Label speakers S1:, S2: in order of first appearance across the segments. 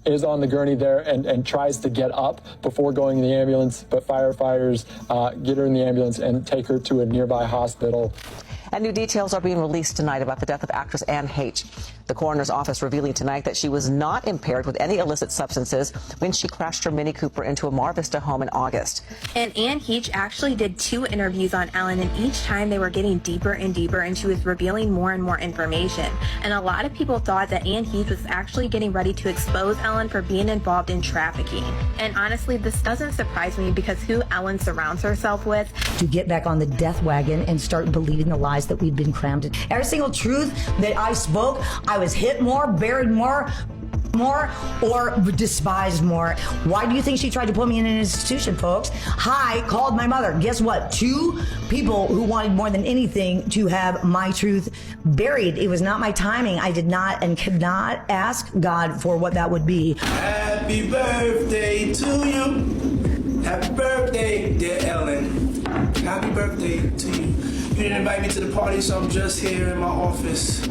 S1: is on the gurney there and tries to get up before going in the ambulance, but firefighters get her in the ambulance and take her to a nearby hospital.
S2: And new details are being released tonight about the death of actress Anne H. The coroner's office revealing tonight that she was not impaired with any illicit substances when she crashed her Mini Cooper into a Mar Vista home in August.
S3: And Anne H. actually did 2 interviews on Ellen, and each time they were getting deeper and deeper, and she was revealing more and more information. And a lot of people thought that Anne H. was actually getting ready to expose Ellen for being involved in trafficking. And honestly, this doesn't surprise me because who Ellen surrounds herself with.
S4: To get back on the death wagon and start believing the lies that we'd been crammed in. Every single truth that I spoke, I was hit more, buried more, or despised more. Why do you think she tried to put me in an institution, folks? I called my mother. Guess what? 2 people who wanted more than anything to have my truth buried. It was not my timing. I did not and could not ask God for what that would be.
S5: Happy birthday to you. Happy birthday, dear Ellen. Happy birthday to you. You didn't invite me to the party, so I'm just here in my office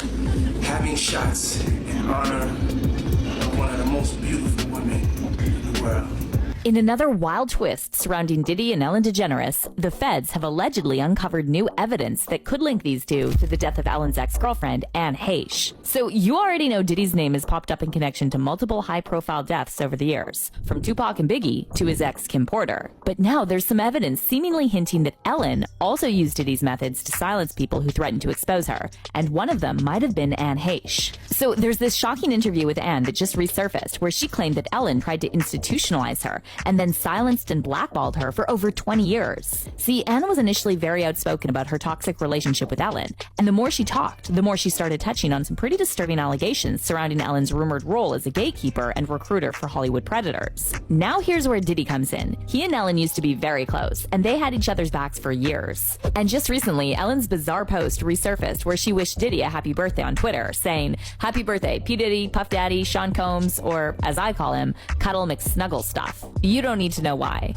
S5: having shots in honor of one of the most beautiful women in the world.
S6: In another wild twist surrounding Diddy and Ellen DeGeneres, the feds have allegedly uncovered new evidence that could link these two to the death of Ellen's ex-girlfriend, Anne Heche. So you already know Diddy's name has popped up in connection to multiple high-profile deaths over the years, from Tupac and Biggie to his ex Kim Porter. But now there's some evidence seemingly hinting that Ellen also used Diddy's methods to silence people who threatened to expose her, and one of them might have been Anne Heche. So there's this shocking interview with Anne that just resurfaced where she claimed that Ellen tried to institutionalize her and then silenced and blackballed her for over 20 years. See, Anne was initially very outspoken about her toxic relationship with Ellen, and the more she talked, the more she started touching on some pretty disturbing allegations surrounding Ellen's rumored role as a gatekeeper and recruiter for Hollywood predators. Now here's where Diddy comes in. He and Ellen used to be very close, and they had each other's backs for years. And just recently, Ellen's bizarre post resurfaced where she wished Diddy a happy birthday on Twitter, saying, "Happy birthday, P. Diddy, Puff Daddy, Sean Combs," or as I call him, Cuddle McSnuggle Stuff. You don't need to know why.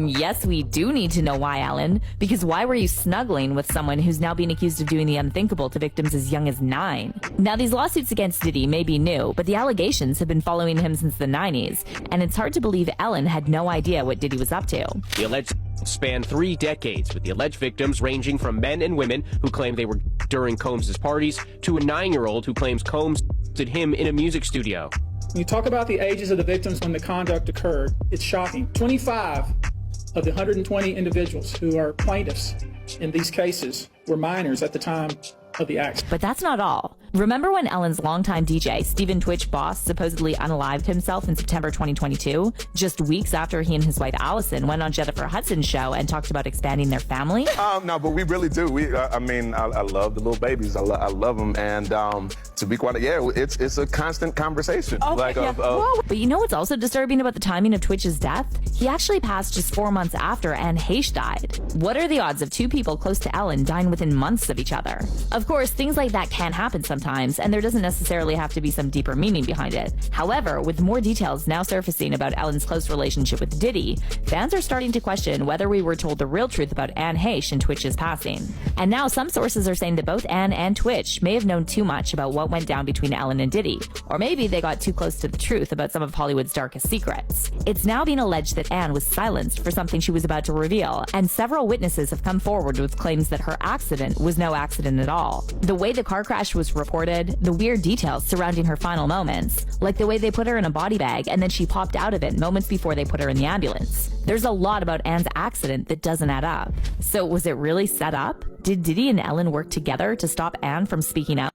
S6: Yes, we do need to know why, Ellen, because why were you snuggling with someone who's now being accused of doing the unthinkable to victims as young as 9? Now, these lawsuits against Diddy may be new, but the allegations have been following him since the 90s, and it's hard to believe Ellen had no idea what Diddy was up to.
S7: The alleged spanned 3 decades, with the alleged victims ranging from men and women who claim they were during Combs' parties to a 9-year-old who claims Combs did him in a music studio.
S8: When you talk about the ages of the victims when the conduct occurred, it's shocking. 25 of the 120 individuals who are plaintiffs in these cases were minors at the time of the accident.
S6: But that's not all. Remember when Ellen's longtime DJ, Stephen Twitch Boss, supposedly unalived himself in September 2022, just weeks after he and his wife Allison went on Jennifer Hudson's show and talked about expanding their family?
S9: No, but we really do. I love the little babies. I love them. And to be quite, it's a constant conversation.
S6: Okay, But you know what's also disturbing about the timing of Twitch's death? He actually passed just 4 months after Anne Heche died. What are the odds of 2 people close to Ellen dying within months of each other? Of course, things like that can happen sometimes, and there doesn't necessarily have to be some deeper meaning behind it. However, with more details now surfacing about Ellen's close relationship with Diddy, fans are starting to question whether we were told the real truth about Anne Heche and Twitch's passing. And now some sources are saying that both Anne and Twitch may have known too much about what went down between Ellen and Diddy, or maybe they got too close to the truth about some of Hollywood's darkest secrets. It's now being alleged that Anne was silenced for something she was about to reveal, and several witnesses have come forward with claims that her accident was no accident at all. The way the car crash was reported, the weird details surrounding her final moments, like the way they put her in a body bag and then she popped out of it moments before they put her in the ambulance. There's a lot about Anne's accident that doesn't add up. So was it really set up? Did Diddy and Ellen work together to stop Anne from speaking out?